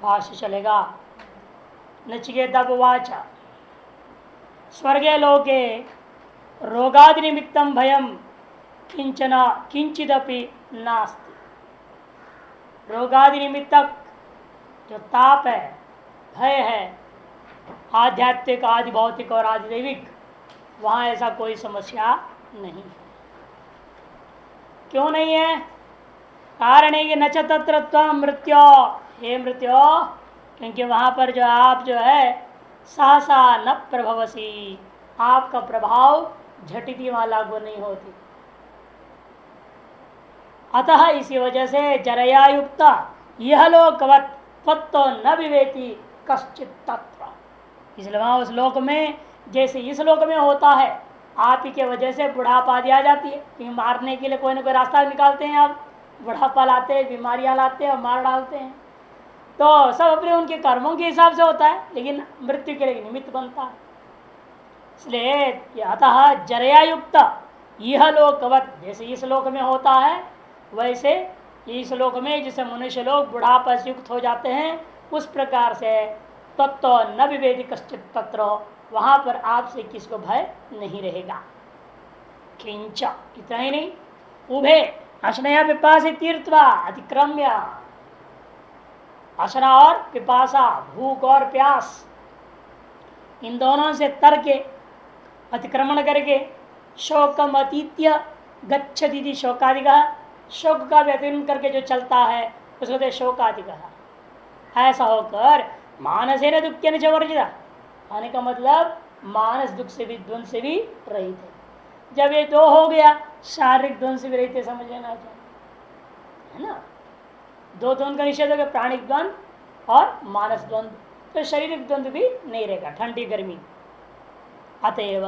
भाष्य चलेगा। नचिकेतवाच स्वर्गे लोके रोगादि निमित्तं भयं किंचन किंचिदपि नास्ति। रोगादि निमित्तक जो ताप है, भय है, आध्यात्मिक, आदि भौतिक और आदि दैविक, वहां ऐसा कोई समस्या नहीं है। क्यों नहीं है? कारण है कि न च तत्र त्वं मृत्यो, हे मृत्यो, क्योंकि वहां पर जो आप जो है सहसा न प्रभवसी, आपका प्रभाव झटिति वहां लागू नहीं होती। अतः इसी वजह से जरया युक्त यह लोकवत तत्व न विवेति कश्चित तत्व। इसलिए वहां उस लोक में जैसे इस लोक में होता है, आप ही के वजह से बुढ़ापा आ जाती है, क्योंकि मारने के लिए कोई ना कोई रास्ता निकालते हैं। आप बुढ़ापा लाते हैं, बीमारियां लाते हैं और मार डालते हैं। तो सब अपने उनके कर्मों के हिसाब से होता है, लेकिन मृत्यु के लिए निमित्त बनता है। इसलिए अतः जरया युक्त यह लोकवत, जैसे इस लोक में होता है वैसे इस लोक में जिसे मनुष्य लोग बुढ़ापा से युक्त हो जाते हैं, उस प्रकार से तत्व न विवेदी कश्चित तत्र, वहां पर आपसे किसको भय नहीं रहेगा। किंच, इतना ही नहीं, उभे अशनया पिपासी तीर्थवा अतिक्रम्य, अशना और पिपासा, भूख और प्यास, इन दोनों से तर के अतिक्रमण करके शोकम अतीत्य गच्छति, शोकादि का शोक का व्यतिक्रमण करके जो चलता है उसको शोकादि कहा। ऐसा होकर मानसेन दुख न वर्जिता, आने का मतलब मानस दुख से भी द्वंद से भी रहित है। जब ये दो हो गया, शारीरिक द्वंद से भी रहित है, समझ लेना चाहिए, है ना। दो द्वंद का निषेध हो गया, प्राणिक द्वंद और मानस द्वंद, तो शारीरिक द्वंद भी नहीं रहेगा, ठंडी गर्मी। अतएव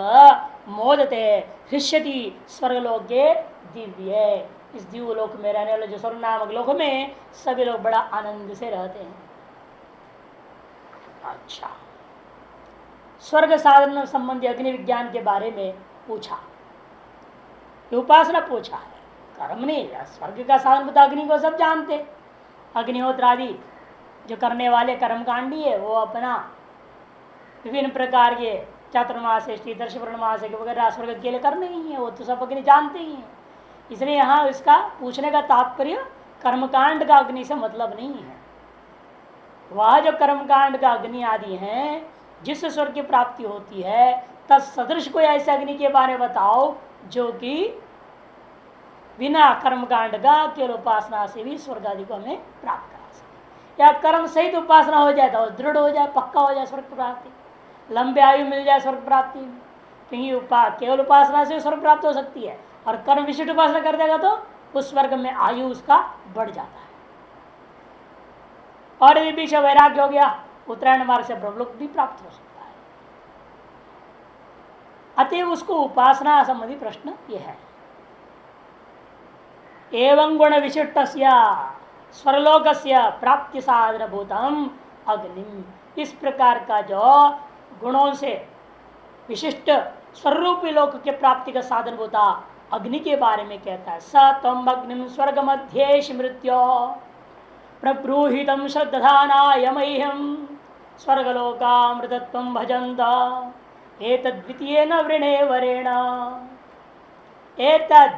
मोदते हृष्यति स्वर्गलोके दिव्य, इस दिव्यलोक में रहने वाले जो स्वर्ग नामक लोक में सभी लोग बड़ा आनंद से रहते हैं। अच्छा, स्वर्ग साधन संबंधी अग्नि विज्ञान के बारे में पूछा, उपासना पूछा है, कर्म नहीं। स्वर्ग का साधन तो अग्नि को सब जानते, अग्निहोत्र आदि जो करने वाले कर्मकांडी है वो अपना विभिन्न प्रकार के चातुर्मास दर्श पूर्णमास वगैरह स्वर्ग के लिए करने ही है, वो तो सब अग्नि जानते ही हैं। इसलिए यहाँ इसका पूछने का तात्पर्य कर्मकांड का अग्नि से मतलब नहीं है। वह जो कर्मकांड का अग्नि आदि है, जिस स्वर्ग की प्राप्ति होती है, तत्सदृश कोई ऐसे अग्नि के बारे में बताओ जो कि बिना कर्मकांड का केवल उपासना से भी स्वर्ग आदि को हमें प्राप्त करा सके, या कर्म सहित उपासना हो जाए तो दृढ़ हो जाए, पक्का हो जाए स्वर्ग प्राप्ति, लंबे आयु मिल जाए स्वर्ग प्राप्ति। क्योंकि केवल उपासना से स्वर्ग प्राप्त हो सकती है, और कर्म विशिष्ट उपासना कर देगा तो उस स्वर्ग में आयु उसका बढ़ जाता है। और यदि पीछे वैराग्य हो गया, उत्तरायण मार्ग से ब्रह्मलोक भी प्राप्त हो सकता है। अतएव उसको उपासना संबंधी प्रश्न यह है। एवं गुण विशिष्ट स्वर्लोक प्राप्ति साधन भूतम अग्नि, इस प्रकार का जो गुणों से विशिष्ट स्वरूपी लोक के प्राप्ति का साधन होता अग्नि के बारे में कहता है। स तम अग्निम स्वर्ग मध्य स्मृत्यो प्रब्रूहितम श्रद्धानायमह्यम स्वर्गलोकामृतत्व भजंत एतद्वितीयेन वृणे वरेण, एतद्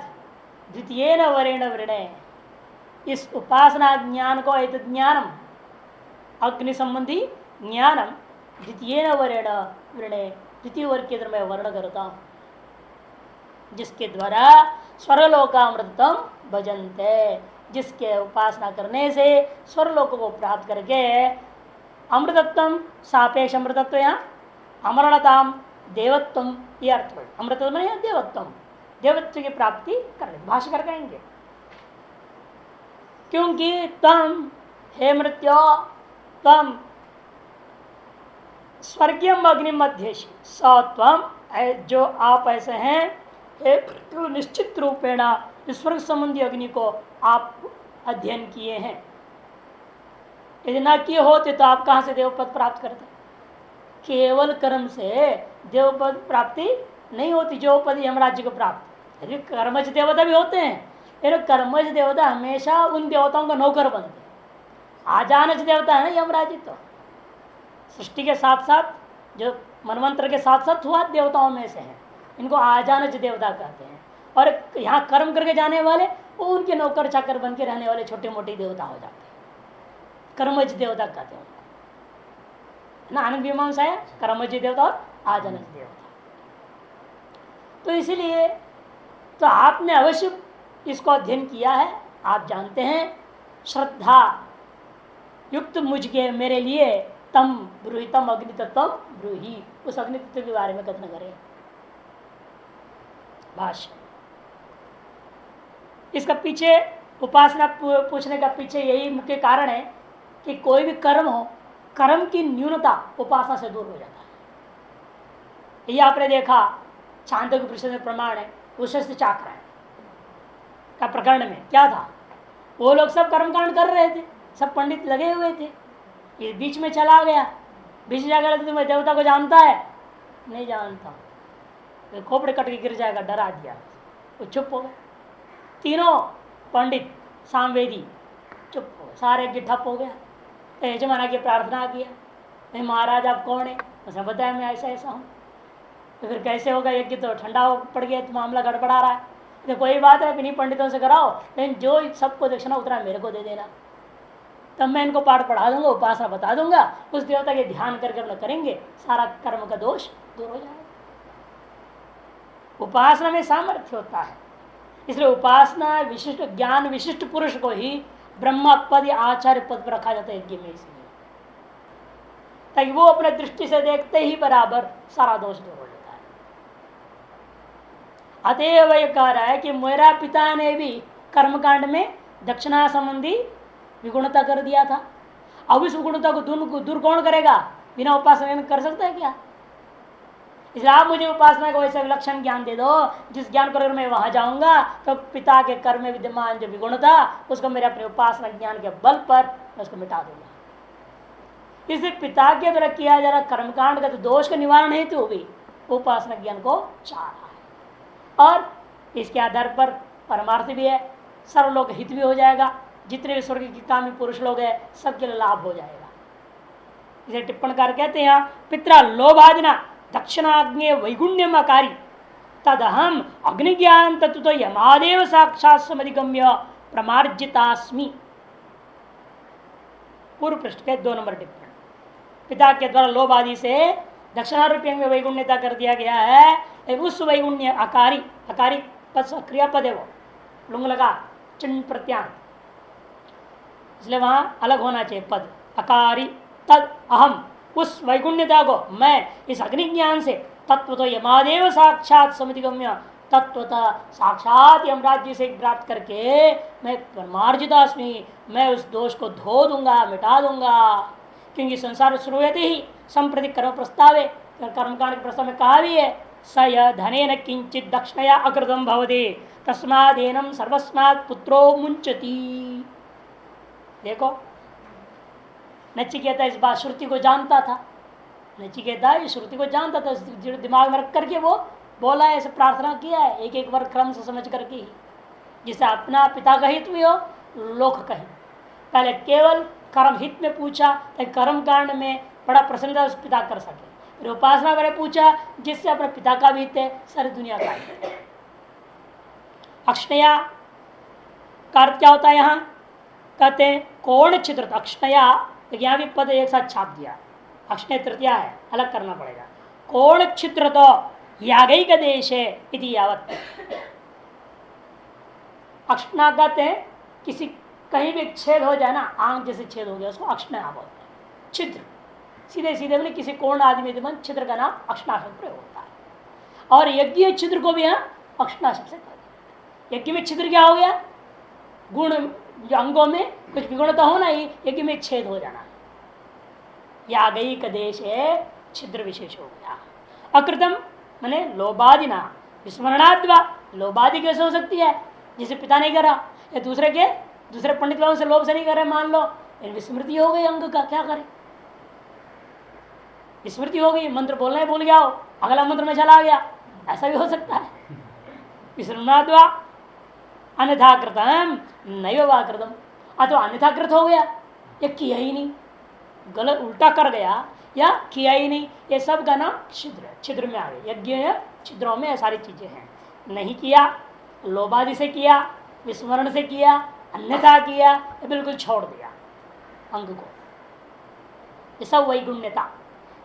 द्वितीयेन वरेण वृणे, इस उपासना ज्ञान को एतद् ज्ञानम, अग्नि संबंधी ज्ञानम द्वितीयेन वरेण वृणे, द्वितीय वर्ग के अंदर मैं वर्ण करता हूं, जिसके द्वारा स्वर्गलोकामृतम भजन्ते, जिसके उपासना करने से स्वर्गलोक को प्राप्त करके अमृतत्व, सापेक्ष अमृतत्व, यहाँ अमरणताम देवत्व, ये अर्थ। अमृतत्व में देवत्व, देवत्व की प्राप्ति कर भाष्य कर कहेंगे। क्योंकि तम, हे मृत्यो, तम स्वर्गीय अग्नि मध्य सत्वम, जो आप ऐसे हैं तो निश्चित रूपेण स्वर्ग संबंधी अग्नि को आप अध्ययन किए हैं। यदि ना किए होते तो आप कहां से देवपद प्राप्त करते? केवल कर्म से देवपद प्राप्ति नहीं होती, जो पद यमराज्य को प्राप्त। यदि कर्मज देवता भी होते हैं, लेकिन कर्मज देवता हमेशा उन देवताओं का नौकर बनते हैं। आजानज देवता है ना यमराज तो, सृष्टि के साथ साथ जो मनवंतर के साथ साथ हुआ देवताओं में से हैं, इनको आजानज देवता कहते हैं। और यहाँ कर्म करके जाने वाले वो उनके नौकर चाकर बन के रहने वाले छोटे मोटे देवता हो जाते हैं, कर्मज देवता कहते हैं ना। आनंद मीमांसा है कर्मज देवता और आजानज देवता। तो इसीलिए तो आपने अवश्य इसको अध्ययन किया है, आप जानते हैं। श्रद्धा युक्त मुझके मेरे लिए तम ब्रूहि, तम अग्नि तत्व ब्रूहि, उस अग्नि तत्व के बारे में कथन करें। भाष्य इसका पीछे उपासना पूछने का पीछे यही मुख्य कारण है कि कोई भी कर्म हो, कर्म की न्यूनता उपासना से दूर हो जाता है। ये आपने देखा छांदोग्य उपनिषद में प्रमाण है, उशस्त्र चाक्र का प्रकरण में क्या था, वो लोग सब कर्मकांड कर रहे थे, सब पंडित लगे हुए थे, ये बीच में चला गया। बीच जाकर तुम्हें देवता को जानता है? नहीं जानता। तो खोपड़े कट के गिर जाएगा, डरा दिया, वो चुप हो गए। तीनों पंडित सामवेदी चुप हो गए, सारे ठप हो गया। यजमाना की प्रार्थना किया, महाराज आप कौन है? उसने बताया मैं ऐसा ऐसा हूँ। तो फिर कैसे होगा, यज्ञ तो ठंडा पड़ गया, तो मामला गड़बड़ा रहा है। तो कोई बात है, इन्हीं पंडितों से कराओ, लेकिन जो सबको दक्षिणा उतरा मेरे को दे देना, तब मैं इनको पाठ पढ़ा दूंगा, उपासना बता दूंगा, उस देवता के ध्यान करके अपना करेंगे, सारा कर्म का दोष दूर हो जाएगा। उपासना में सामर्थ्य होता है, इसलिए उपासना विशिष्ट ज्ञान विशिष्ट पुरुष को ही ब्रह्म पद या आचार्य पद पर रखा जाता है यज्ञ में, इसलिए ताकि वो अपने दृष्टि से देखते ही बराबर सारा दोष दूर हो जाता है। अतएव ये कह रहा है कि मेरा पिता ने भी कर्मकांड में दक्षिणा संबंधी विगुणता कर दिया था। अब इस विगुणता को दूर कौन करेगा? बिना उपासना में कर सकता है क्या? इसलिए आप मुझे उपासना का वैसे विलक्षण ज्ञान दे दो, जिस ज्ञान को अगर मैं वहां जाऊंगा तो पिता के कर्म में विद्यमान जो विगुणता उसको मेरे अपने उपासना ज्ञान के बल पर मैं उसको मिटा दूंगा। इसलिए पिता के द्वारा किया जा रहा कर्मकांड का तो दोष का निवारण हेतु हो गई, उपासना ज्ञान को चाह रहा है। और इसके आधार पर परमार्थ भी है, सर्वलोक हित भी हो जाएगा, जितने भी स्वर्ग की कामी पुरुष लोग हैं सबके लिए लाभ हो जाएगा। इसे टिप्पणकार कहते हैं पित्रा लोभादिना दक्षिणाग्नि वैगुण्यमकारी तदहम अग्निज्ञान तत्व तो यमादेव साक्षात समधिगम्य प्रमार्जितास्मि। पूर्व पृष्ठ के 2 नंबर टिप्पणी। पिता के द्वारा लोभ आदि से दक्षिणारूपी में वैगुण्यता कर दिया गया है, उस वैगुण्य आकारी, आकारी क्रियापद है वो, लुंग लगा चिन्ह प्रत्यांत, इसलिए वहां अलग होना चाहिए पद। अकारी तद अहम, उस वैगुण्यता को मैं इस अग्निज्ञान से तत्व तो यमादेव साक्षात समितिगम्य, तत्वतः साक्षात यमराज से प्राप्त करके मैं परमार्जितास्मि, मैं उस दोष को धो दूंगा, मिटा दूंगा। क्योंकि संसार श्रूयते ही संप्रति कर्म प्रस्तावे, कर्मकांड के प्रस्ताव में कहा भी है स य धनेन किंचित दक्षिणया अकृतम भवते तस्मादेनम सर्वस्मात् पुत्रो मुंचति। देखो नचिकेता इस बात श्रुति को जानता था, नचिकेता इस श्रुति को जानता था, दिमाग में रख करके वो बोला है, ऐसे प्रार्थना किया है, एक एक वर्ग क्रम से समझ करके ही, जिससे अपना पिता का हित भी हो, लोक का हित। पहले केवल कर्म हित में पूछा, कर्म कांड में बड़ा प्रसन्नता उस पिता कर सके, फिर उपासना करे पूछा जिससे अपने पिता का भी हित है, सारी दुनिया का हित है। अक्षया का अर्थ क्या होता है? यहाँ कहते हैं कोण छिद्र, अक्षया, तो यहाँ भी पद एक साथ छाप दिया, अक्षय तृतीया है, अलग करना पड़ेगा। कोण छिद्र तो यागैक देश इति यावत, अक्षना कहते हैं किसी कहीं भी छेद हो जाए ना, आंख जैसे छेद हो गया उसको अक्षना बोलते हैं। छिद्र सीधे सीधे बोले किसी कोण आदि में छिद्र का नाम अक्षना शब्द प्रयोग होता है। और यज्ञ छिद्र को भी यहाँ अक्षना शब्द से कहते हैं। यज्ञ में छिद्र क्या हो गया? गुण, जो अंगों में कुछ विगुणता होना ही, यज्ञ में छेद हो जाना। यागैक देश है, छिद्र विशेष हो गया। अकृतम माने लोबादिना, विस्मरणाद्वा, लोबादि कैसे हो सकती है? जिसे पिता नहीं करा या दूसरे पंडित लोगों से लोभ से नहीं करे, मान लो विस्मृति हो गई अंग का, क्या करे? विस्मृति हो गई, मंत्र बोलना ही भूल गया हो, अगला मंत्र में चला गया, ऐसा भी हो सकता है। विस्मरणाद्वा अन्यथा कृतम नैव वा कृतम, अथवा अन्यथा कृत हो गया, या किया ही नहीं, गलत उल्टा कर गया या किया ही नहीं, ये सब का नाम छिद्र है। छिद्र में आ गए, यज्ञ छिद्रों में सारी चीजें हैं। नहीं किया, लोभादि से किया, विस्मरण से किया, अन्यथा किया, या बिल्कुल छोड़ दिया अंग को, ये सब वैगुण्यता,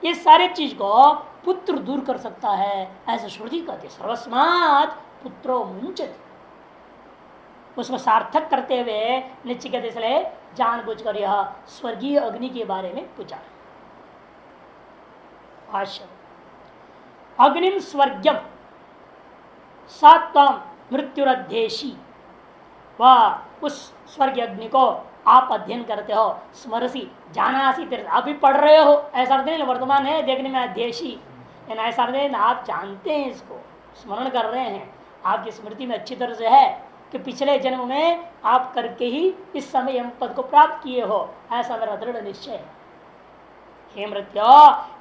ये सारे चीज को पुत्र दूर कर सकता है, ऐसा श्रुति कहते। सर्वस्मात् पुत्रो मुंचति, उसको सार्थक करते हुए नचिकेता इसलिए जानबूझकर यह स्वर्गीय अग्नि के बारे में पूछा। भाष्य, अग्निम स्वर्गम सात्वम मृत्युरध्येशी, वह उस स्वर्ग अग्नि को आप अध्ययन करते हो, स्मरसी जानासी, तेरे आप भी पढ़ रहे हो, ऐसा अर्थ नहीं वर्तमान है देखने में अध्येशी, ऐसा अर्थ नहीं आप जानते हैं, इसको स्मरण कर रहे हैं, आपकी स्मृति में अच्छी तरह से है कि पिछले जन्म में आप करके ही इस समय यम पद को प्राप्त किए हो, ऐसा मेरा दृढ़ निश्चय है। हे मृत्यो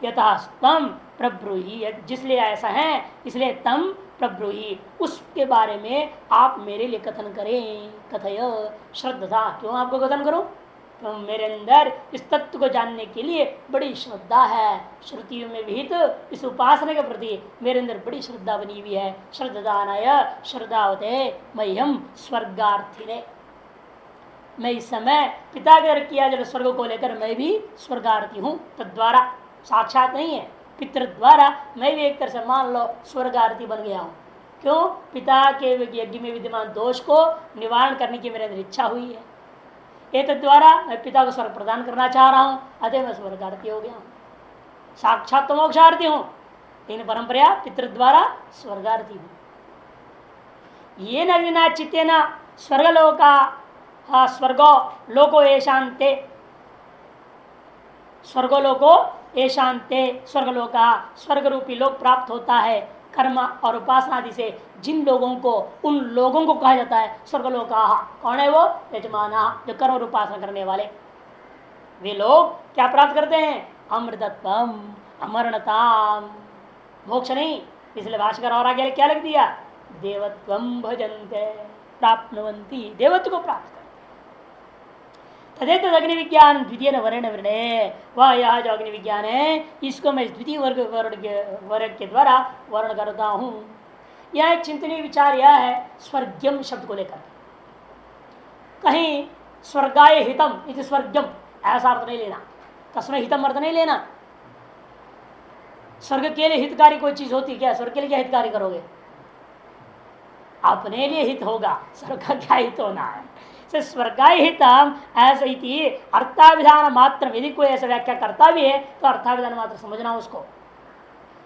यथा तम प्रब्रूहि, जिसलिए ऐसा है इसलिए तम प्रब्रूहि, उसके बारे में आप मेरे लिए कथन करें। कथय श्रद्धा, क्यों आपको कथन करूं? तो मेरे अंदर इस तत्व को जानने के लिए बड़ी श्रद्धा है, श्रुतियों में भी तो इस उपासना के प्रति मेरे अंदर बड़ी श्रद्धा बनी हुई है। श्रद्धानाय श्रद्धा होते मह्यम स्वर्गार्थी ने, मैं इस समय पिता के द्वारा किया जब स्वर्ग को लेकर मैं भी स्वर्गार्थी हूँ, तद्वारा साक्षात नहीं है, पितृ द्वारा मैं भी एक तरह से मान लो स्वर्गार्थी बन गया हूँ। क्यों? पिता के यज्ञ में विद्यमान दोष को निवारण करने की मेरे अंदर इच्छा हुई है, एक द्वारा मैं पिता को स्वर्ग प्रदान करना चाह रहा हूँ, अतः मैं स्वर्गार्थी हो गया हूँ, साक्षात तो मोक्षार्थी हूँ, इन परंपरा पितृ द्वारा स्वर्गार्थी हूँ। ये न विना चित्तेन स्वर्गलोका स्वर्गो लोको एशांते, स्वर्गलोको एशांते, स्वर्गलोका स्वर्ग रूपी लोक प्राप्त होता है कर्म और उपासना आदि से। जिन लोगों को, उन लोगों को कहा जाता है स्वर्गलोका। कौन है वो? यजमाना, जो कर्म और उपासना करने वाले। वे लोग क्या प्राप्त करते हैं? अमृतत्वम, अमरणताम, मोक्ष नहीं। इसलिए भाष्कर और आगे क्या लिख दिया? देवत्वम भजन्ते प्राप्नुवन्ति, देवत्व को प्राप्त कर। तदेत अग्नि विज्ञान द्वितीय वर्ण वर्ण, वह यह जो अग्नि विज्ञान है इसको मैं द्वितीय वर्ग के द्वारा वर्ण करता हूँ। यह एक चिंतनीय विचार यह है स्वर्गम शब्द को लेकर, कहीं स्वर्गाय हितम इति स्वर्गम ऐसा अर्थ नहीं लेना, तस्मै हितम अर्थ नहीं लेना। स्वर्ग के लिए हितकारी कोई चीज होती क्या? स्वर्ग के लिए क्या हितकारी करोगे? अपने लिए हित होगा, स्वर्ग का क्या हित होना है? स्वर्गाय हितम ऐसा ही अर्थाविधान मात्र, यदि कोई ऐसा व्याख्या करता भी है तो अर्थाविधान मात्र समझना उसको।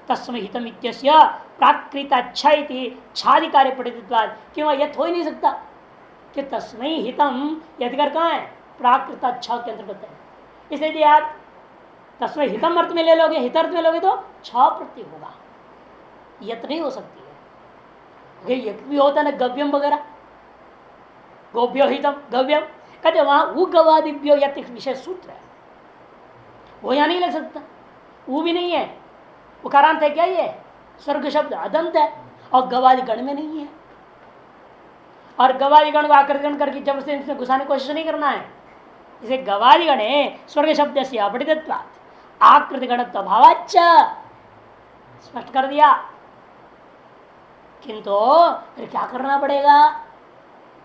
तस्मै हितम इत्यस्य प्राकृत अच्छा छादिकार्य पठितवाद, क्यों यह हो ही नहीं सकता कि तस्मै हितम यदिकर कहाँ है? प्राकृत अच्छा के अंतर्गत है। इसलिए यदि आप तस्मै हितम अर्थ में ले लोगे, हित अर्थ में लोगे तो छ प्रत्यय होगा, यत नहीं हो सकती है। यत भी होता है ना गव्यम वगैरह, गोभ्यो हितम गव्यम कहते वहां उगवादिभ्यो यत विशेष सूत्र है, वो यहां नहीं लग सकता, वो भी नहीं है। उकारांत है क्या? ये स्वर्ग शब्द अदंत है और गवादि गण में नहीं है, और गवादि गण को आकृतिगण करके जब से इसमें घुसाने की कोशिश नहीं करना है। इसे गवादि गण स्वर्ग शब्द से अपठितत्वात् आकृतिगण भावाच्च स्पष्ट कर दिया। किंतु फिर क्या करना पड़ेगा?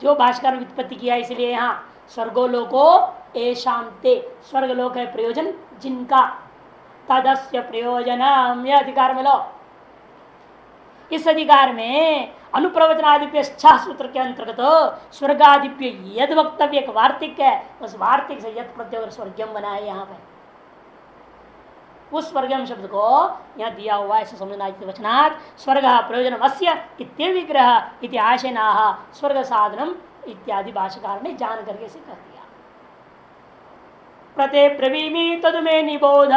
जो भाष्कर व्युत्पत्ति किया, इसलिए यहाँ स्वर्गोलोको एशांते, स्वर्गलोक है प्रयोजन जिनका, तदस्य प्रयोजन, यह अधिकार में लो। इस अधिकार में अनुप्रवचनादिप्य सूत्र के अंतर्गत स्वर्गादिप्य यद वक्तव्य एक वार्तिक है, उस वार्तिक से यद प्रत्यय स्वर्गम बना है। यहाँ पे उस स्वर्गम शब्द को यहाँ दिया हुआ है, ऐसे समझना। वचनात् स्वर्ग प्रयोजन अस्य इत्यविग्रह इति आशनाः स्वर्ग साधनम इत्यादि भाष्यकार ने जान करके से कर दिया। प्रते ब्रवीमि तदमे निबोध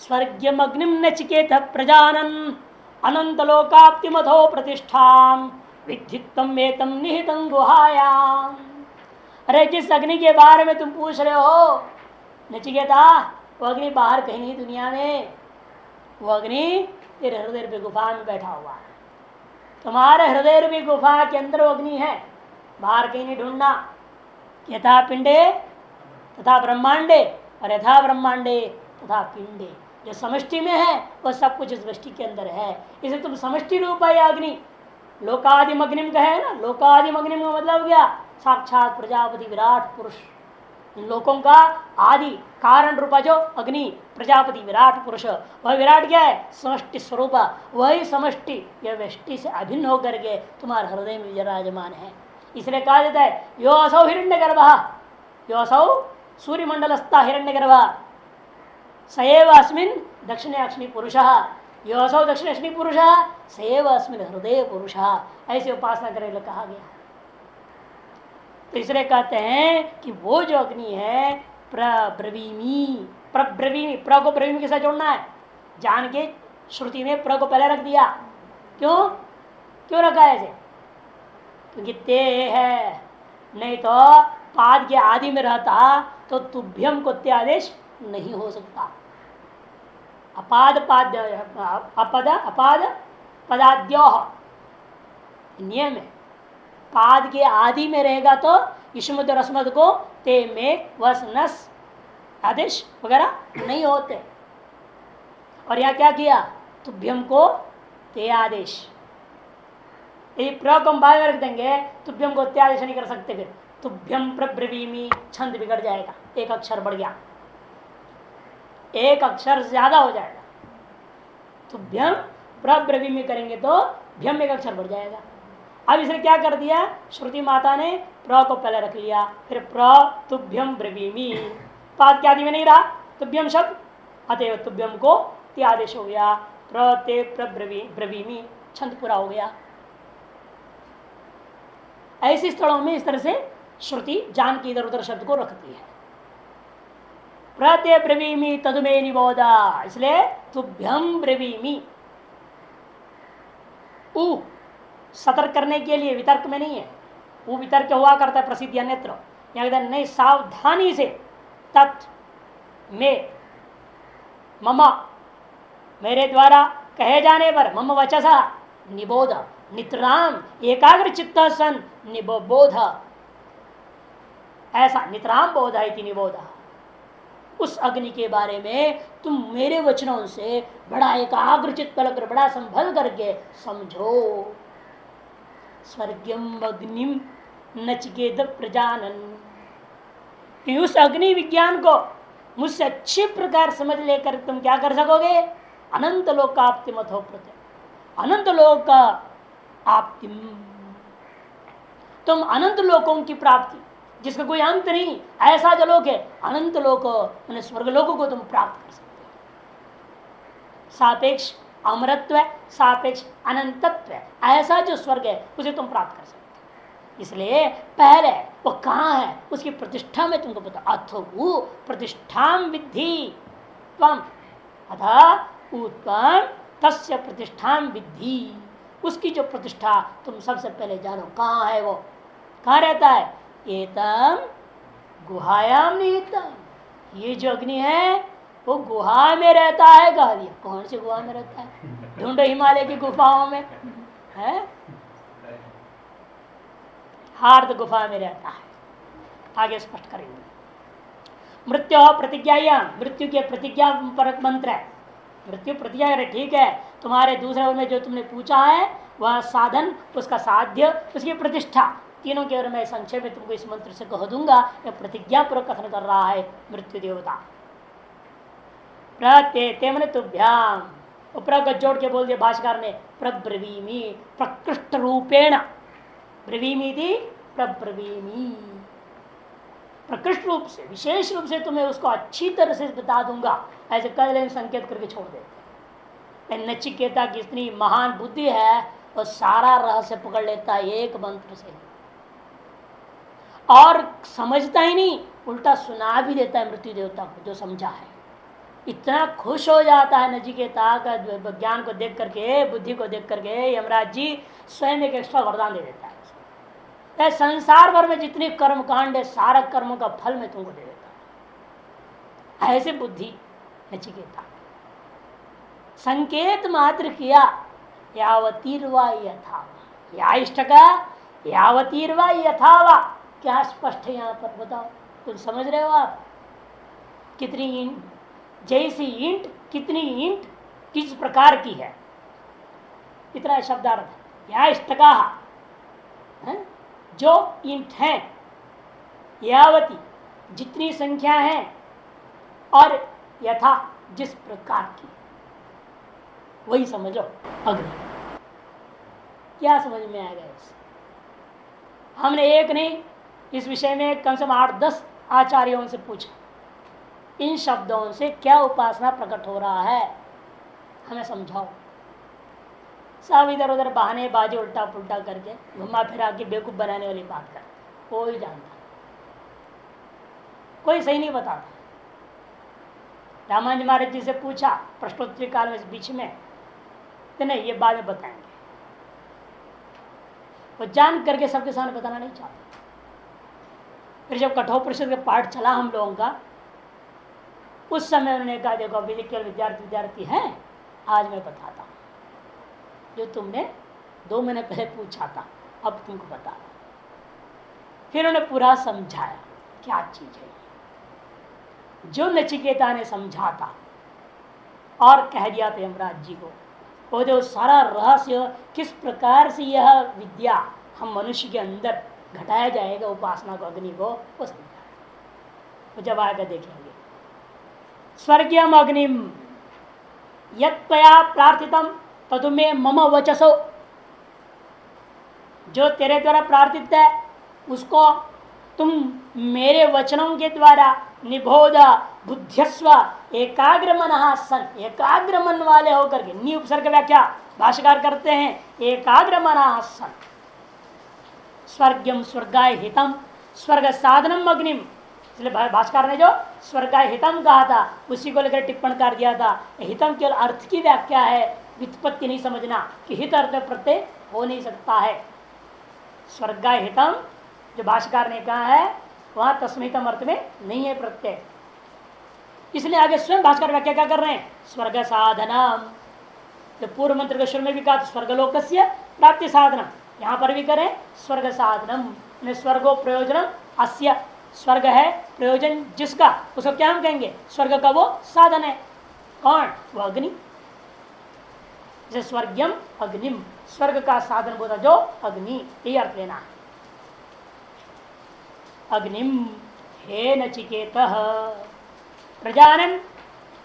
स्वर्गम अग्निम नचिकेत प्रजानन अनंत लोकाप्तिमथो प्रतिष्ठाम विद्धित्तम एतम निहितं गुहायाम। अरे जिस अग्नि के बारे में तुम पूछ रहे हो नचिकेता, वो अग्नि बाहर कहीं नहीं दुनिया में, वो अग्नि तेरे हृदय रूपी गुफा में बैठा हुआ है। तुम्हारे हृदय रूपी गुफा के अंदर वो अग्नि है, बाहर कहीं नहीं ढूंढना। यथा पिंडे तथा ब्रह्मांडे और यथा ब्रह्मांडे तथा पिंडे, जो समष्टि में है वह सब कुछ इस वृष्टि के अंदर है। इसे तुम समष्टि रूप है अग्नि, लोकादिम अग्निम का है ना, लोकादिम अग्निम का मतलब क्या, साक्षात प्रजापति विराट पुरुष, लोकों का आदि कारण रूपा जो अग्नि प्रजापति विराट पुरुष, वह विराट क्या है, समष्टि स्वरूप, वही समष्टि यह व्यष्टि से अभिन्न होकर के तुम्हारे हृदय में विराजमान है। इसलिए कहा जाता है यो असौ हिरण्यगर्भ, यो असौ सूर्यमंडलस्था हिरण्यगर्भ सएव अस्मिन् दक्षिणाक्षिणी पुरुष, यो असौ दक्षिणाक्षिणी पुरुष सएव अस्मिन् हृदय पुरुष, ऐसे उपासना करने कहा गया। तीसरे कहते हैं कि वो जो अग्नि है प्रब्रवीमी, प्रब्रवीमी, प्र को ब्रवीमी के साथ जोड़ना है, जान के श्रुति में प्र को पहले रख दिया। क्यों क्यों रखा है ऐसे, क्योंकि ते है, नहीं तो पाद के आदि में रहता तो तुभ्यम को ते आदेश नहीं हो सकता। अपाद पाद अपद अपाद पदाद्यो नियम है, पाद के आदि में रहेगा तो युष्मद रस्मद को ते में वस नस आदेश वगैरह नहीं होते। और यह क्या किया, तुभ्यम को ते आदेश, यदि प्र को हम बाद में रख देंगे तुभ्यम को ते आदेश नहीं कर सकते, फिर तुभ्यम प्रब्रवीमी छंद बिगड़ जाएगा, एक अक्षर बढ़ गया, एक अक्षर ज्यादा हो जाएगा। तुभ्यम प्रब्रवीमी करेंगे तो भ्यम एक अक्षर बढ़ जाएगा। अब इसने क्या कर दिया, श्रुति माता ने प्र को पहले रख लिया, फिर प्र तुभ्यम ब्रवीमी, पाद के आदि में नहीं रहा तुभ्यम शब्द, अतएव तुभ्यम को ते आदेश हो गया, प्र ते ब्रवीमी छंद पूरा हो गया। ऐसे स्थलों में इस तरह से श्रुति जान की इधर उधर शब्द को रखती है। प्रत्य ब्रवीमी तदुमे निबोधा, इसलिए तुभ्यम ब्रवीमी, उ सतर्क करने के लिए, वितर्क में नहीं है, वो वितर्क हुआ करता है प्रसिद्ध अन्यत्र, यहाँ नहीं, सावधानी से तत् में मम, मेरे द्वारा कहे जाने पर, मम वचसा निबोध, नितराम एकाग्र चित्त सन निबोध, ऐसा नितराम बोध है निबोध, उस अग्नि के बारे में तुम मेरे वचनों से बड़ा एकाग्र चित्त कर, बड़ा संभल करके समझो। स्वर्गम अग्निम नचिकेत प्रजानन, कि उस अग्नि विज्ञान को मुझसे अच्छे प्रकार समझ लेकर तुम क्या कर सकोगे, अनंत लोक का आपति मत हो प्रत्यय, अनंत लोक का आपति, तुम अनंत लोकों की प्राप्ति जिसका कोई अंत नहीं, ऐसा जो लोक है अनंत लोक, मैंने स्वर्ग लोकों को तुम प्राप्त कर सकते हो। सापेक्ष अमरत्व, सापेक्ष अनंतत्व, ऐसा जो स्वर्ग है उसे तुम प्राप्त कर सकते हो। इसलिए पहले वो कहाँ है उसकी प्रतिष्ठा में तुमको पता, अथो प्रतिष्ठाम विद्धि त्वम, अथा उत्तम तस्य प्रतिष्ठाम विद्धि, उसकी जो प्रतिष्ठा तुम सबसे पहले जानो कहाँ है, वो कहाँ रहता है, एतम गुहायाम निहितम, ये जो अग्नि है वो गुहा में रहता है। कहा दिया कौन सी गुहा में रहता है, ढूंढो हिमालय की गुफाओं में है, हार्द गुफा में रहता है। आगे स्पष्ट करेंगे। मृत्यु प्रतिज्ञा, मृत्यु के प्रतिज्ञा परक मंत्र है, मृत्यु प्रतिज्ञा, ठीक है तुम्हारे दूसरे ओर में जो तुमने पूछा है वह साधन, उसका साध्य, उसकी प्रतिष्ठा, तीनों के ओर में संक्षेप में तुमको इस मंत्र से कह दूंगा। यह प्रतिज्ञा पूर्वक कथन कर रहा है मृत्यु देवता। प्रत्यय मैंने तुभ्याम, ऊपर जोड़ के बोल दिया भाष्यकार ने, प्रब्रवीमी प्रकृष्ट रूपेण, ब्रवीमी थी प्रब्रवीमी, प्रकृष्ट रूप से विशेष रूप से तुम्हें उसको अच्छी तरह से बता दूंगा, ऐसे कल संकेत करके छोड़ देते। नचिकेता की इतनी महान बुद्धि है वो सारा रहस्य पकड़ लेता है एक मंत्र से, और समझता ही नहीं, उल्टा सुना भी देता है मृत्यु देवता को जो समझा है। इतना खुश हो जाता है नचिकेता का ज्ञान को देख करके, बुद्धि को देख करके, यमराज जी स्वयं एक एक्स्ट्रा वरदान दे देता है। संसार भर में जितने कर्म कांड है सारा कर्मों का फल में तुमको दे देता है, ऐसे बुद्धि नचिकेता। संकेत मात्र किया, यावतीर्वा यथा, या इष्ट का यावतीर्वा यथावा, क्या स्पष्ट है यहाँ पर बताओ, तुम समझ रहे हो आप, कितनी ईंट, जैसी ईंट कितनी ईंट किस प्रकार की है, इतना शब्दार्थ। या इष्टका जो ईंट है, यावती जितनी संख्या है, और यथा जिस प्रकार की, वही समझो अग्नि। क्या समझ में आएगा इससे? हमने एक नहीं, इस विषय में कम से कम 8-10 आचार्यों से पूछा, इन शब्दों से क्या उपासना प्रकट हो रहा है, हमें समझाओ। सब इधर उधर बहाने बाजी उल्टा पुल्टा करके घुमा फिरा के बेवकूफ बनाने वाली बात करते, कोई जानता, कोई सही नहीं बताता। रामानुज महाराज जी से पूछा प्रश्नोत्तरी काल में, इस बीच में, तो नहीं, ये बाद में बताएंगे, वो जान करके सबके सामने बताना नहीं चाहते। फिर जब कठोपनिषद का पाठ चला हम लोगों का, उस समय उन्होंने कहा देखो अभी केवल विद्यार्थी हैं, आज मैं बताता हूँ जो तुमने 2 महीने पहले पूछा था, अब तुमको बता रहा। फिर उन्होंने पूरा समझाया क्या चीज है जो नचिकेता ने समझा था और कह दिया था यमराज जी को। वो जो सारा रहस्य किस प्रकार से यह विद्या हम मनुष्य के अंदर घटाया जाएगा, उपासना को, अग्नि को, वो समझाया। वो जब आएगा देखेंगे। स्वर्गीयम अग्निम यत्त्वया प्रार्थितम तदुमे मम वचसो, जो तेरे द्वारा प्रार्थित है उसको तुम मेरे वचनों के द्वारा निबोध बुद्ध्यस्व एकाग्र मनः सन, एकाग्र मन वाले होकर के, नी उपसर्ग व्याख्या भाष्यकार करते हैं, एकाग्र मनः सन। स्वर्गम स्वर्गाय हितम, स्वर्ग साधनम अग्निम, इसलिए भाष्यकार ने जो स्वर्गाय हितम कहा था उसी को लेकर टिप्पण कर दिया था। हितम केवल अर्थ की व्याख्या है, व्युत्पत्ति नहीं समझना कि हित अर्थ प्रत्यय हो नहीं सकता है। स्वर्गाय हितम जो भाष्यकार ने कहा है वहां तस्मितम अर्थ में नहीं है प्रत्यय, इसलिए आगे स्वयं भाष्यकार व्याख्या क्या कर रहे हैं, स्वर्ग साधनम। जो पूर्व मंत्र के शुरू में भी कहा स्वर्गलोकस्य प्राप्ति साधनम, यहाँ पर भी करें स्वर्ग साधनम, स्वर्गो प्रयोजनम अस्य, स्वर्ग है प्रयोजन जिसका, उसको क्या हम कहेंगे, स्वर्ग का वो साधन है। कौन? वो अग्नि। जैसे स्वर्गम अग्निम, स्वर्ग का साधन बोला जो अग्नि, ये अर्थ लेना है। अग्निम हे नचिकेतः प्रजानन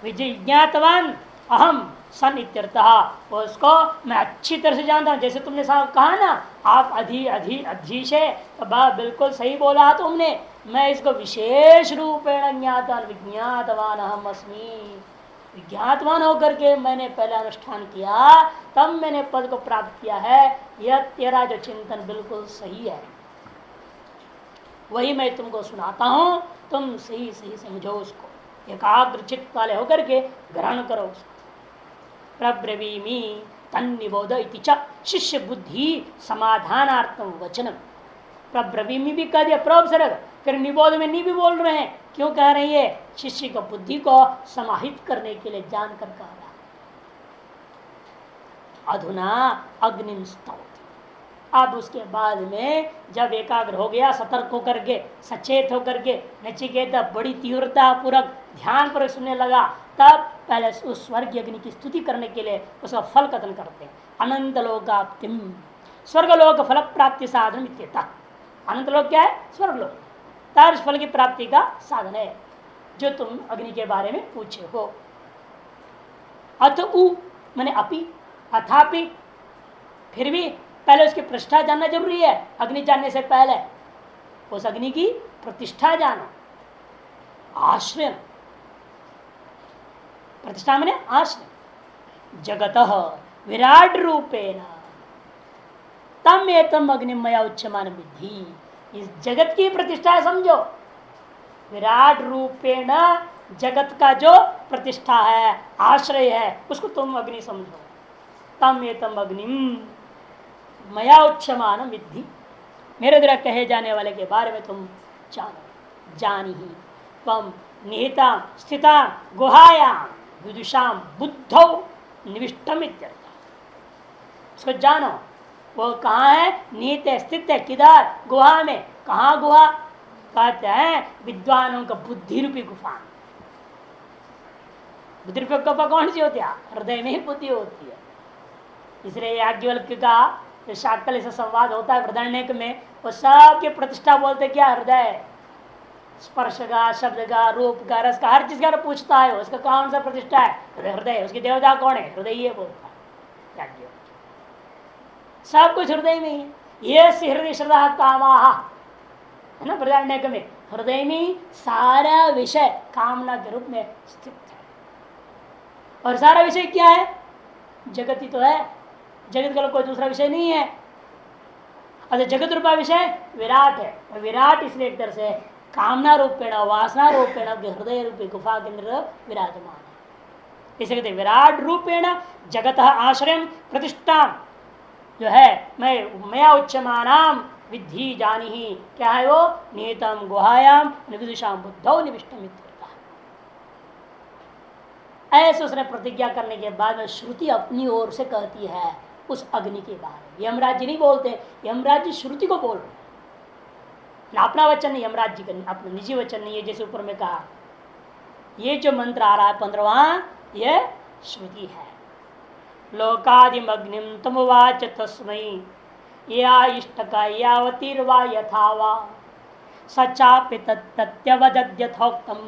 विजिज्ञातवान अहम सन इत्यर्थः, उसको मैं अच्छी तरह से जानता हूं। जैसे तुमने साहब कहा ना, आप अधीश है, तो बिल्कुल सही बोला तुमने। मैं इसको विशेष रूपेण ज्ञातवान विज्ञातवान अहम अस्मि, विज्ञातवान होकर के मैंने पहले अनुष्ठान किया, तब मैंने पद को प्राप्त किया है। यह तेरा जो चिंतन बिल्कुल सही है, वही मैं तुमको सुनाता हूं, तुम सही सही समझो उसको, एकाग्र चित्त वाले होकर के ग्रहण करो उसको। प्रब्रवीमि तन्निबोध इति च शिष्य बुद्धि समाधानार्थम वचनम। प्रब्रवीमि भी कह दिया प्रोपसर्ग, फिर निबोध में नहीं भी बोल रहे हैं, क्यों कह रही है, शिष्य को बुद्धि को समाहित करने के लिए जानकर कह रहा है। अधुना अग्निम स्तौति, अब उसके बाद में जब एकाग्र हो गया, सतर्क होकर के, सचेत होकर के, नचिकेता बड़ी तीव्रता पूर्वक ध्यान पर सुनने लगा, तब पहले उस स्वर्ग अग्नि की स्तुति करने के लिए उसका फल कथन करते हैं। अनंत लोकाप्तिम, स्वर्गलोक फल प्राप्ति साधन इत्येता। अनंत लोक क्या है? स्वर्गलोक, तार्श फल की प्राप्ति का साधन है जो तुम अग्नि के बारे में पूछे हो। अथ उ मैंने अपि, अथापि, फिर भी पहले उसकी प्रतिष्ठा जानना जरूरी है। अग्नि जानने से पहले उस अग्नि की प्रतिष्ठा जाना। आश्रय, प्रतिष्ठा मैंने आश्रय। जगतः विराट रूपेण तम एतम अग्निमया उच्चमान विद्धि, इस जगत की प्रतिष्ठा समझो। विराट रूपेण जगत का जो प्रतिष्ठा है, आश्रय है, उसको तुम अग्नि समझो। तम एतम अग्निम मया उच्चमान विद्धि, मेरे द्वारा कहे जाने वाले के बारे में तुम जानो। जानी ही तम निहिता स्थिता गुहायाम विदुषाम बुद्धौ निविष्टम इत्यर्थ। उसको जानो, वो कहाँ है, निहित है, स्थित है, किधर? गुहा में। कहाँ गुहा? कहते हैं विद्वानों का बुद्धि रूपी गुफा। बुद्धि कौन सी होती है? हृदय में ही बुद्धि होती है। इसलिए याज्ञवल्क्य का जो शाक्तल से संवाद होता है बृहदारण्यक में, वो सबके प्रतिष्ठा बोलते क्या? हृदय। स्पर्श का, शब्द का, रूप का, रस का, हर चीज का पूछता है उसका कौन सा प्रतिष्ठा है? हृदय। उसकी देवता कौन है? हृदय ही बोलता है याज्ञवल्क्य। सब कुछ हृदय में ही है। ये हृदय श्रद्धा कामा है ना बृहदारण्यक में, हृदय में सारा विषय कामना के रूप में स्थित है। और सारा विषय क्या है? जगत ही तो है। जगत का कोई दूसरा विषय नहीं है। अरे जगत रूपा विषय विराट है। विराट इसलिए एक तरह से कामना रूपेण, वासना रूपेण हृदय रूपी गुफा के अंदर विराजमान है। इसे कहते विराट रूपेण जगत आश्रय प्रतिष्ठा जो है मैं उच्चमानाम विधि जानी ही, क्या है वो? नियतम गुहायाम निविदुषाम बुद्धौ निविष्टम। ऐसे उसने प्रतिज्ञा करने के बाद में श्रुति अपनी ओर से कहती है उस अग्नि के बारे में। यमराज जी नहीं बोलते, यमराज जी श्रुति को बोल रहे, अपना वचन नहीं, यमराज जी का अपना निजी वचन नहीं है। जैसे ऊपर में कहा, ये जो मंत्र आ रहा है 15वां, ये श्रुति है। लोकादिमग्निम तमुवाच तस्मै या इष्टका यावतीर्वा यथा वा सचापि तत्यवदद्यथोक्तम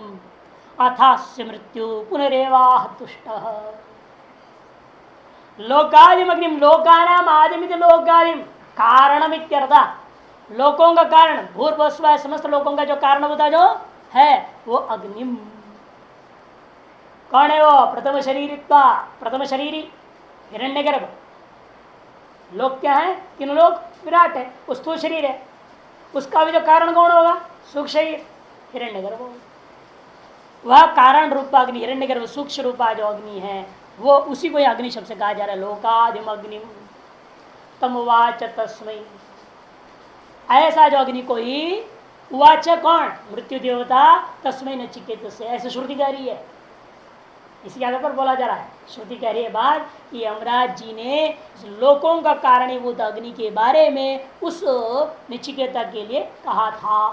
अथास्य मृत्यु पुनरेवाह तुष्टः। लोकादिमग्निम, लोकानाम आदिमित लोकादिम कारणम इत्यर्था। लोकों का कारण, भूर्भुव समस्त लोकों का जो कारण होता जो है वो अग्निम। कौन है वो? प्रथम शरीर, प्रथम शरीरी हिरण्यगर्भ। लोक क्या है? तीनों लोग विराट है, वो स्थूल शरीर है। उसका भी जो कारण कौन होगा? सूक्ष्म शरीर हिरण्यगर्भ होगा। वह कारण रूपा अग्नि हिरण्यगर्भ सूक्ष्म रूपा जो अग्नि है वो उसी को अग्नि शब्द से कहा जा रहा है। लोकादिम अग्नि तमुवाच तस्मै, ऐसा जो अग्नि को ही उवाच कौन? मृत्यु देवता तस्मै नचिकेत से, ऐसे श्रुति कह रही है। इसी आधार पर बोला जा रहा है, श्रुति कह रही है बात कि यमराज जी ने लोकों का कारणीभूत अग्नि के बारे में उस नचिकेता के लिए कहा था।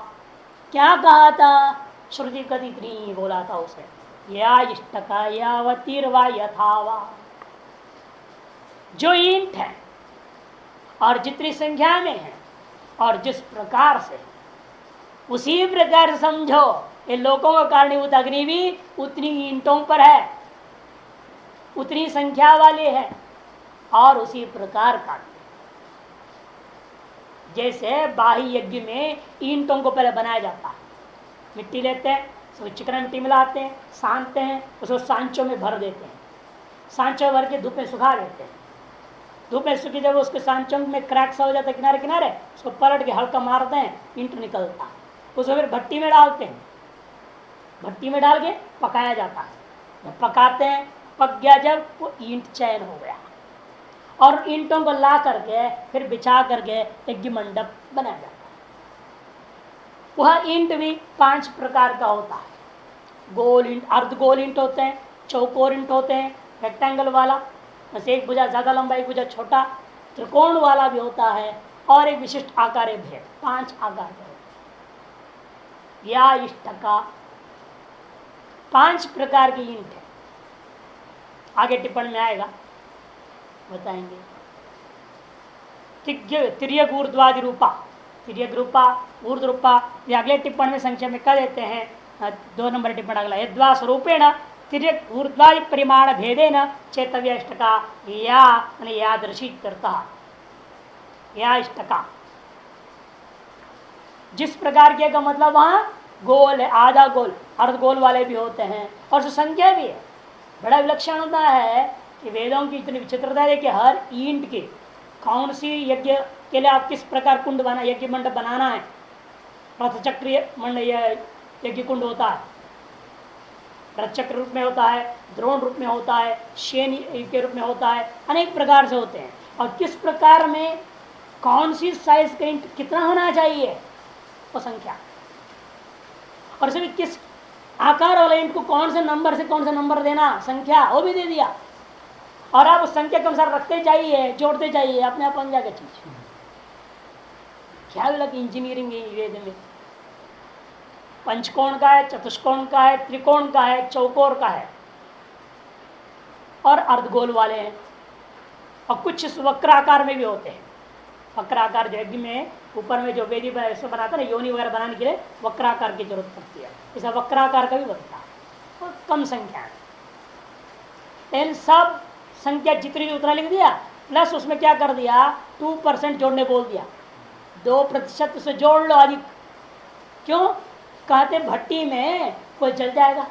क्या कहा था? श्रुति कथित नहीं बोला था उसे, या इष्टका यावतीर्वा यथावा। जो ईंट है और जितनी संख्या में है और जिस प्रकार से, उसी प्रकार से समझो ये लोकों का कारणीभूत अग्नि भी उतनी ईंटों पर है, उतनी संख्या वाले है और उसी प्रकार का। जैसे बाह्य यज्ञ में ईंटों को पहले बनाया जाता है, मिट्टी लेते हैं, उसमें चिकना मिट्टी मिलाते हैं, सानते हैं, उसको सांचों में भर देते हैं, सांचों भर के धूप में सुखा देते हैं। धूप में सूखी जब उसके सांचों में क्रैक सा हो जाता है किनारे किनारे, उसको पलट के हल्का मारते हैं, ईंट निकलता है। उसको फिर भट्टी में डालते हैं, भट्टी में डाल के पकाया जाता है। जब पकाते हैं, पक गया जब, वो ईंट चयन हो गया और ईंटों को ला करके फिर बिछा करके यज्ञ मंडप बनाया जाता है। वह ईंट भी 5 प्रकार का होता है। गोल ईंट, अर्धगोल ईंट होते हैं, चौकोर ईंट होते हैं, रेक्टेंगल वाला, जैसे एक भुजा ज्यादा लंबा एक भुजा छोटा, त्रिकोण वाला भी होता है और एक विशिष्ट आकार भेद, 5 आकार के होते हैं। या इष्टका 5 प्रकार की ईंट है, आगे टिप्पणी में आएगा बताएंगे। तिर्यक ऊर्ध्वादि रूपा, तिर्यक रूपा, ऊर्ध्व रूपा, ये अगले टिप्पणी में संक्षेप में कह देते हैं। 2 नंबर टिप्पणी अगला, यद्वा स्वरूपेण तिर्यक ऊर्ध्वादि परिमाण भेदेन चेतव्य इष्टका या यादृशी करता, या इष्टका जिस प्रकार के का मतलब वहां गोल है, आधा गोल, अर्धगोल वाले भी होते हैं और संख्या भी है। बड़ा विलक्षण होता है कि वेदों की इतनी विचित्रता है कि हर ईंट के कौन सी यज्ञ के लिए आप किस प्रकार कुंड बना, यज्ञ मंडप बनाना है। रथचक्र मंडप यज्ञ कुंड होता है, रथचक्र रूप में होता है, द्रोण रूप में होता है, शेन के रूप में होता है, अनेक प्रकार से होते हैं। और किस प्रकार में कौन सी साइज का ईंट कितना होना चाहिए वो संख्या, और सभी किस आकार वाले ईंट को कौन से नंबर से कौन सा नंबर देना, संख्या वो भी दे दिया। और आप उस संख्या के अनुसार रखते जाइए, जोड़ते जाइए, अपने आप बन जाएगा चीज। क्या लगे इंजीनियरिंग वेद में पंचकोण का है, चतुष्कोण का है, त्रिकोण का है, चौकोर का है, और अर्धगोल वाले हैं, और कुछ वक्राकार में भी होते हैं। वक्राकार जो यज्ञ में ऊपर में जो वेदी बनाता है ना, योनि वगैरह बनाने के लिए वक्राकार की जरूरत पड़ती है, ऐसा वक्राकार का भी बनता है, और कम संख्या है। लेकिन सब संख्या जितनी उतना लिख दिया, प्लस उसमें क्या कर दिया, 2% जोड़ने बोल दिया, 2% से जोड़ लो अधिक। क्यों कहते, भट्टी में कोई जल जाएगा,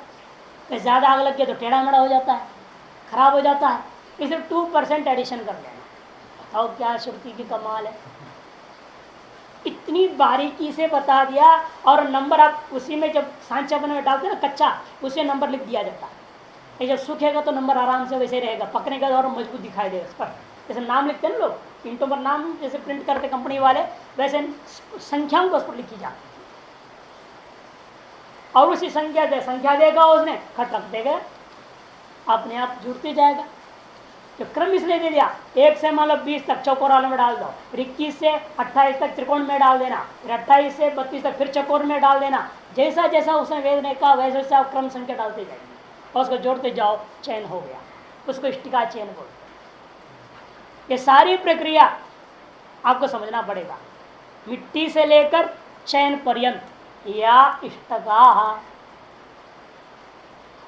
ज्यादा आग लग गया तो टेढ़ा मेढ़ा हो जाता है, खराब हो जाता है, इसलिए 2% एडिशन कर देना। बताओ क्या श्रुति की कमाल है, इतनी बारीकी से बता दिया। और नंबर आप उसी में जब सांचा बने में डालते ना कच्चा, उसे नंबर लिख दिया जाता है। ये जब सूखेगा तो नंबर आराम से वैसे रहेगा, पकने का और मजबूत दिखाई देगा उस पर। जैसे नाम लिखते हैं ना लोग, प्रिंटों पर नाम जैसे प्रिंट करते कंपनी वाले, वैसे संख्याओं को उस पर लिखी जाती है, और उसी संख्या देगा उसने, खट रख देगा, अपने आप जुड़ते जाएगा। तो क्रम इसलिए दे दिया, 1 से मान लो 20 तक चौकोर वाले में डाल दो, फिर 21 से 28 तक त्रिकोण में डाल देना, फिर 28 से 32 तक फिर चौकोर में डाल देना। जैसा जैसा उसने वेद ने कहा वैसे वैसे आप क्रम संख्या डालते जाएंगे, और उसको जोड़ते जाओ, चयन हो गया, उसको इष्टिका चयन बोलते। ये सारी प्रक्रिया आपको समझना पड़ेगा, मिट्टी से लेकर चयन पर्यंत या इष्टगा,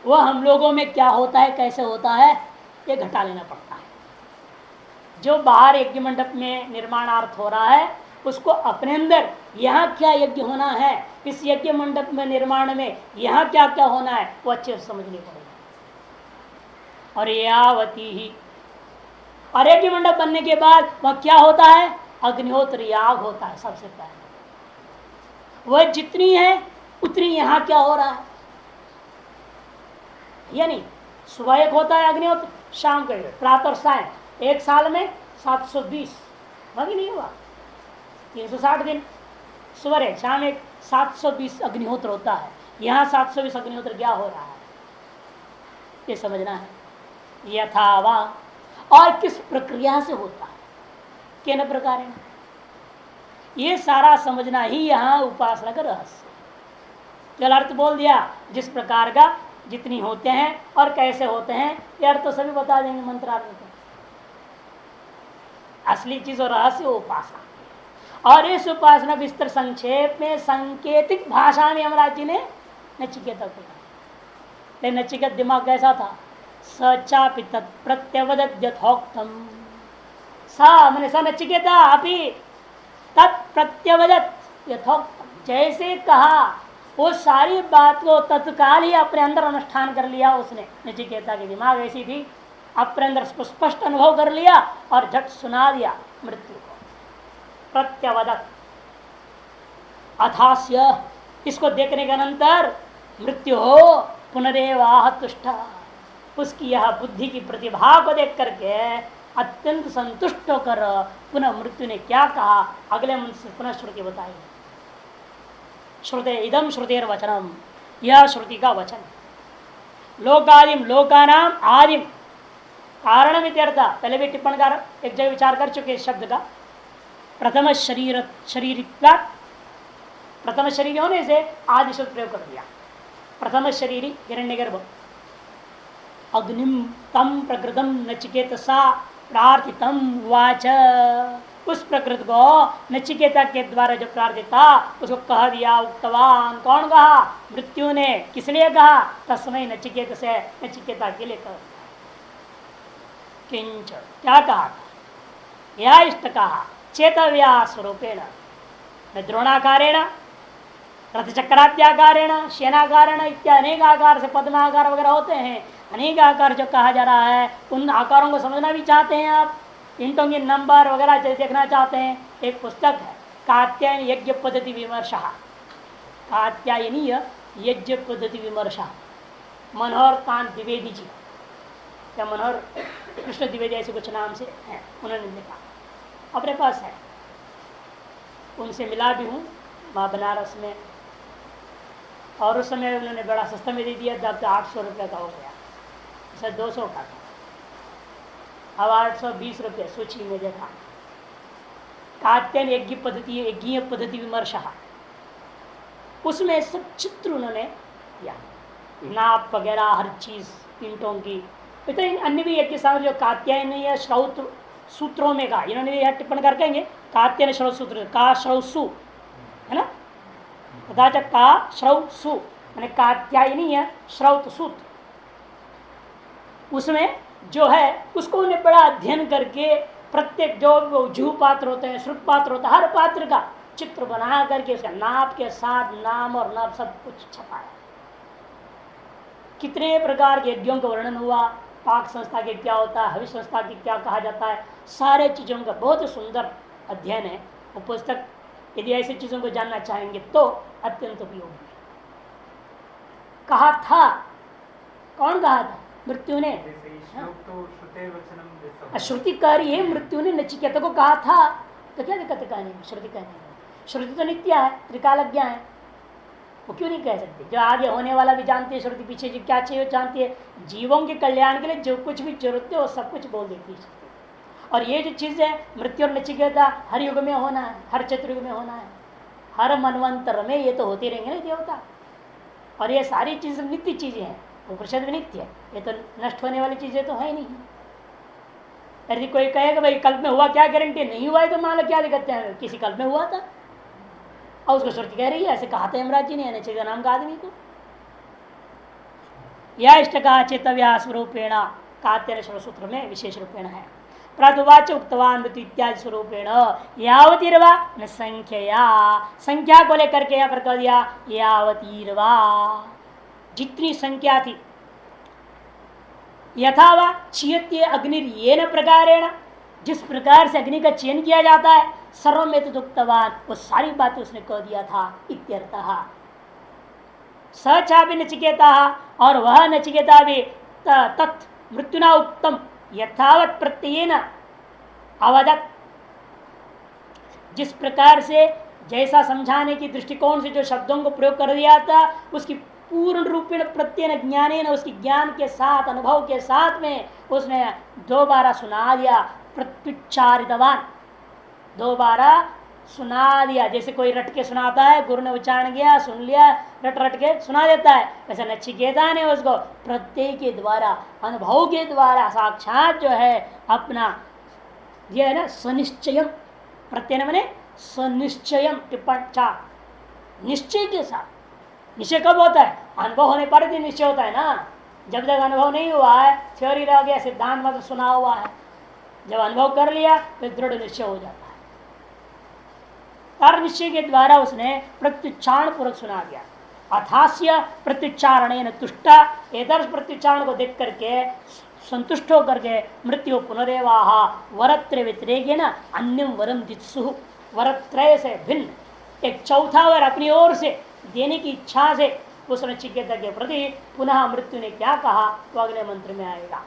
वह हम लोगों में क्या होता है, कैसे होता है, ये घटा लेना पड़ता है। जो बाहर यज्ञ मंडप में निर्माणार्थ हो रहा है, उसको अपने अंदर यहाँ क्या यज्ञ होना है, इस यज्ञ मंडप में निर्माण में यहाँ क्या क्या होना है, वो अच्छे से समझनी पड़ेगी। और यावती ही, और यज्ञ मंडप बनने के बाद वह क्या होता है, अग्निहोत्र याग होता है। सबसे पहले वह जितनी है उतनी यहाँ क्या हो रहा है, यानी सुबह एक होता है अग्निहोत्र, शाम का प्रातः और सायं, एक साल में 720, वही नहीं हुआ, 360 दिन, सुबह एक शाम एक 720 अग्निहोत्र होता है। यहाँ 720 अग्निहोत्र क्या हो रहा है, ये समझना है। यथावा, और किस प्रक्रिया से होता है, किन प्रकार, ये सारा समझना ही यहाँ उपासना का रहस्य। चल अर्थ बोल दिया, जिस प्रकार का जितनी होते हैं और कैसे होते हैं, ये अर्थ तो सभी बता देंगे मंत्रार्थ में। असली चीज और रहस्य उपासना, और इस उपासना विस्तार संक्षेप में सांकेतिक भाषा में यमराज जी ने नचिकेता को कहा। नचिकेत दिमाग कैसा था, सचापि तत्प्रत्यवदत्यथोक्तम, सा मैंने स नचिकेता अभी तत्प्रत्यवदत यथोक्तम, जैसे कहा वो सारी बात को तत्काल ही अपने अंदर अनुष्ठान कर लिया उसने। नचिकेता की दिमाग ऐसी थी, अपने अंदर स्पष्ट अनुभव कर लिया और झट सुना दिया मृत्यु को। प्रत्यवदत अथास्य, इसको देखने के अनंतर मृत्यु हो पुनरेवाह तुष्ट, उसकी यह बुद्धि की प्रतिभा को देख करके अत्यंत संतुष्ट होकर पुनः मृत्यु ने क्या कहा, अगले मन से पुनः श्रुति बताई। श्रुते इदम श्रुतेर वचनम, यह श्रुति का वचन। लोकादिम लोकानाम आदिम कारण इत्यर्थ, पहले भी टिप्पणकार एक जगह विचार कर चुके इस शब्द का। प्रथम शरीरित्वा, प्रथम शरीर होने से आदि शब्द प्रयोग कर दिया। प्रथम शरीरी हिरण्यगर्भ, अग्निम तम प्रकृतम नचिकेतसा प्रार्थितम वाच, उस प्रकृत को नचिकेता के द्वारा जो प्रार्थित था उसको कह दिया। उक्तवान, कौन कहा, मृत्यु ने। किस लिए कहा, तस्मै नचिकेत से, नचिकेता के लिए कहा। किंच, क्या कहा, यह इष्ट कहा चेतव्या स्वरूपेण, द्रोणाकारेण रथचक्राद्याकारेण शेनाकारेण इत्यादि अनेक आकार से, पद्माकार वगैरह होते हैं, अनेक आकार जो कहा जा रहा है, उन आकारों को समझना भी चाहते हैं आप, इंटों के नंबर वगैरह देखना चाहते हैं। एक पुस्तक है कात्यायन यज्ञ पद्धति विमर्श, कात्यायनीय यज्ञ पद्धति विमर्श, मनोहर कांत द्विवेदी जी, या मनोहर कृष्ण द्विवेदी ऐसे कुछ नाम से है, उन्होंने लिखा, अपने पास है, उनसे मिला भी हूँ वहाँ बनारस में, और उस समय उन्होंने बड़ा सस्ता में दे दिया, जब तो 800 रुपये का हो गया, सर 200 का था, अब 820 रुपये सूची में देखा। कात्यायन यज्ञ पद्धति विमर्श, उसमें सब चित्र उन्होंने दिया, नाप वगैरह हर चीज, ईंटों की इतने अन्य भी एक साथ जो कात्यायन या श्रौत सूत्रों में कहा, इन्होंने भी टिप्पण कर कहेंगे कात्यायन श्रौत सूत्र का श्रौसु है ना, तथा का श्रौसु मैंने कात्यायनी है श्रौत सूत्र, उसमें जो है उसको उन्हें बड़ा अध्ययन करके प्रत्येक जो जू पात्र होते हैं, श्रुत पात्र होता है, हर पात्र का चित्र बना करके उसका नाप के साथ नाम और नाप सब कुछ छपाया। कितने प्रकार के यज्ञों का वर्णन हुआ, पाक संस्था के क्या होता है, हविष्य संस्था की क्या कहा जाता है, सारे चीजों का बहुत सुंदर अध्ययन है वो पुस्तक। यदि ऐसी चीजों को जानना चाहेंगे तो अत्यंत उपयोगी है। कहा था, कौन कहा था? मृत्यु ने। श्रुति कह रही है मृत्यु ने नचिकेता को कहा था, तो क्या दिक्कत है कहने में? श्रुति कहने में, श्रुति तो नित्य है, त्रिकालज्ञ है, वो क्यों नहीं कह सकते? जो आगे होने वाला भी जानती है श्रुति, पीछे जो क्या चाहिए जानती है, जीवों के कल्याण के लिए जो कुछ भी जरूरत है वो सब कुछ बोल देती है। और ये जो चीज है मृत्यु और नचिकेता हर युग में होना है, हर चतुर्युग में होना है, हर मनवंतर में ये तो होते रहेंगे ना देवता। और ये सारी चीज नित्य चीजें हैं, उपनिषद भी नित्य है, ये तो नष्ट होने वाली चीजें तो है नहीं। यदि कोई कहेगा भाई कल्प में हुआ, क्या गारंटी? नहीं हुआ है तो मान लो क्या दिक्कत है, किसी कल्प में हुआ था और उसको श्रुति कह रही है ऐसे कहा था यमराज जी ने नचिकेता नाम का आदमी को। यह इष्टका चेतव्या स्वरूपेण कात्यायन सूत्र में विशेष रूपेण है। प्रादुवाच उक्तवान इत्यादि स्वरूपेण यावतीर्वा न संख्या, संख्या को लेकर के यहाँ पर कह दिया यावतीर्वा, जितनी संख्या थी, यथावा चीयते अग्निर्येन प्रकारेण, जिस प्रकार से अग्नि का चयन किया जाता है, सर्वमेतद उक्तवान, वो सारी बातें उसने कह दिया था। इत्यर्थः सचापि नचिकेता, और वह नचिकेता भी तत् मृत्युना उक्तम यथावत प्रत्ययेन अवदत्, जिस प्रकार से जैसा समझाने की दृष्टिकोण से जो शब्दों को प्रयोग कर दिया था उसकी पूर्ण रूपेण प्रत्ययन ज्ञानेन, उसकी ज्ञान के साथ अनुभव के साथ में उसने दोबारा सुना दिया। प्रत्युच्चारितवान, दोबारा सुना दिया, जैसे कोई रट के सुनाता है, गुरु ने उच्चारण किया, सुन लिया, रट रट के सुना देता है, वैसे नचिकेता ने उसको प्रत्यय के द्वारा, अनुभव के द्वारा साक्षात जो है अपना यह है ना सनिश्चयम, प्रत्यय मैंने सनिश्चयम, टिप्पण चार, निश्चय के साथ। निश्चय कब होता है? अनुभव होने पर भी निश्चय होता है ना। जब तक अनुभव नहीं हुआ है थ्योरी रह गया, सिद्धांत मतलब सुना हुआ है, जब अनुभव कर लिया तो दृढ़ निश्चय हो जाता है। तार निश्चय के द्वारा उसने प्रत्युच्चारण पूर्वक सुना दिया। अथास्य प्रत्युच्चारण तुष्टा, एदर्श प्रत्युच्चारण को देख करके संतुष्ट होकर के मृत्यु पुनरेवाह वरत्र व्यतिरेकेन अन्यम वरम दित्सु, वरत्रय से भिन्न एक चौथा वर अपनी ओर से देने की इच्छा से उस नचिकेता के प्रति पुनः मृत्यु ने क्या कहा तो अगले मंत्र में आएगा।